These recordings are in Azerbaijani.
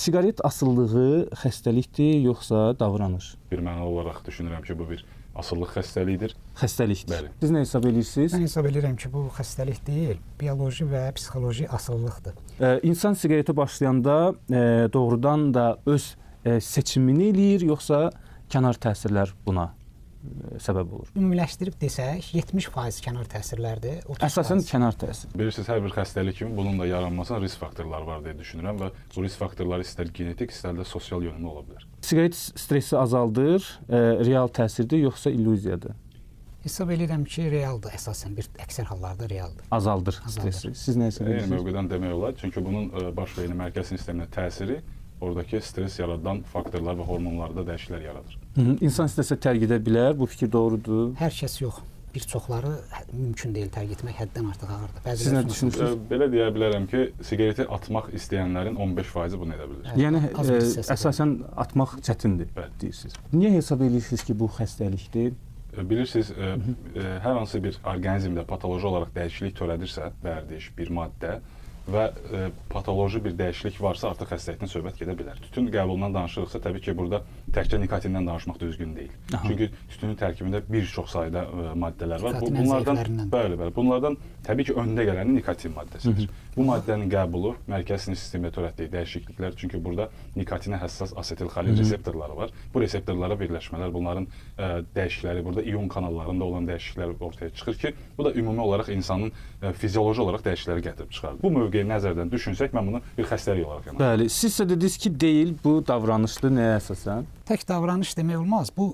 Siqaret asıllığı xəstəlikdir, yoxsa davranış? Bir mənalı olaraq düşünürəm ki, bu bir asıllıq xəstəliyidir. Xəstəlikdir. Bəli. Siz nə hesab edirsiniz? Mən hesab edirəm ki, bu xəstəlik deyil, bioloji və psixoloji asılılıqdır. İnsan siqaretə başlayanda doğrudan da öz seçimini eləyir, yoxsa kənar təsirlər buna səbəb olur? Ümumiləşdirib desək, 70% kənar təsirlərdir. Əsasən kənar təsir. Bilirsiniz, hər bir xəstəlik kimi bunun da yaranmasına risk faktorları var deyə düşünürəm və bu risk faktorları istər genetik, istər də sosial yönümlü ola bilər. Siqaret stressi azaldır, real təsirdir, yoxsa illüziyadır? Hesab edirəm ki, realdır əsasən, bir əksər hallarda realdır. Azaldır stressi. Siz nə hesab Eyni edirsiniz? mövqedən demək olar, çünki bunun baş beynin mərkəzi sisteminə təsiri oradakı stres yaradan faktorlar və hormonlarda dəyişikliklər yaradır. İnsan istəsə tərk edə bilər, bu fikir doğrudur. Hər kəs yox. Bir çoxları mümkün deyil tərk etmək, həddən artıq ağırdır. Siz nə düşünürsünüz? Belə deyə bilərəm ki, siqareti atmaq istəyənlərin 15% bunu edə bilir. Yəni az bir hissəsi əsasən atmaq çətindir, deyirsiniz. Niyə hesab edirsiniz ki, bu xəstəlikdir? Bilirsiniz, hər hansı bir orqanizmdə patoloji olaraq dəyişiklik törədirsə, vərdiş, bir maddə və patoloji bir dəyişiklik varsa, artıq xəstəlikdən söhbət gedə bilər. Tütün qəbulundan danışırıqsa, təbii ki, burada təkcə nikotindən danışmaq düzgün deyil. Çünki tütünün tərkibində bir çox sayda maddələr var. Bunlardan təbii ki, öndə gələni nikotin maddəsidir. Bu maddənin qəbulu mərkəzi sinir sistemində törətdiyi dəyişikliklər, çünki burada nikotinə həssas asetilxolin reseptorları var. Bu reseptorlara birləşmələr, bunların dəyişiklikləri, burada iyon kanallarında olan dəyişikliklər ortaya çıxır ki, bu da ümumi olaraq insanın fizioloji olaraq dəyişiklikləri gətirib çıxarır. Bu mövqeyi nəzərdən düşünsək, mən bunu bir xəstəlik olaraq yanaşıram. Bəli, siz isə dediniz ki, deyil, bu davranışdır, nəyə əsasən? Tək davranış demək olmaz. Bu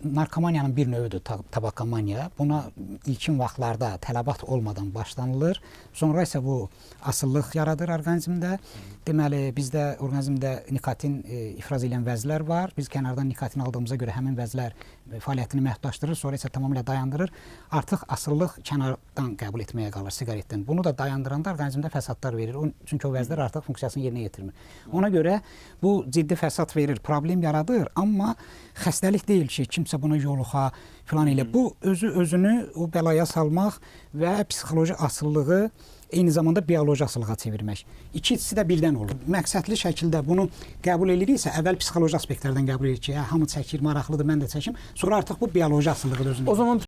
narkomaniyanın bir növüdür, tabakomaniya. Buna ilkin vaxtlarda tələbat olmadan başlanılır. Sonra isə bu asıllıq yaradır orqanizmdə. Deməli, bizdə orqanizmdə nikotin ifraz edən vəzlər var. Biz kənardan nikotin aldığımıza görə həmin vəzlər fəaliyyətini məhdudlaşdırır, sonra isə tamamilə dayandırır. Artıq asıllıq kənardan qəbul etməyə qalır siqaretdən. Bunu da dayandıranda orqanizmdə fəsadlar verir. Çünki o vəzlər artıq funksiyasını yerinə yetirmir. Ona görə bu ciddi fəsad verir, problem yaradır, amma xəstəlik deyil ki, kimsə buna yoluxa filan elə. Bu özünü o bəlaya salmaq və psixoloji asılılığı eyni zamanda bioloji asılılığa çevirmək. İkisi də birdən olur. Məqsədli şəkildə bunu qəbul ediriksə, əvvəl psixoloji aspektlərdən qəbul edirik ki, hamı çəkir, maraqlıdır, mən də çəkim. Sonra artıq bu bioloji asılılığı özünü. O zaman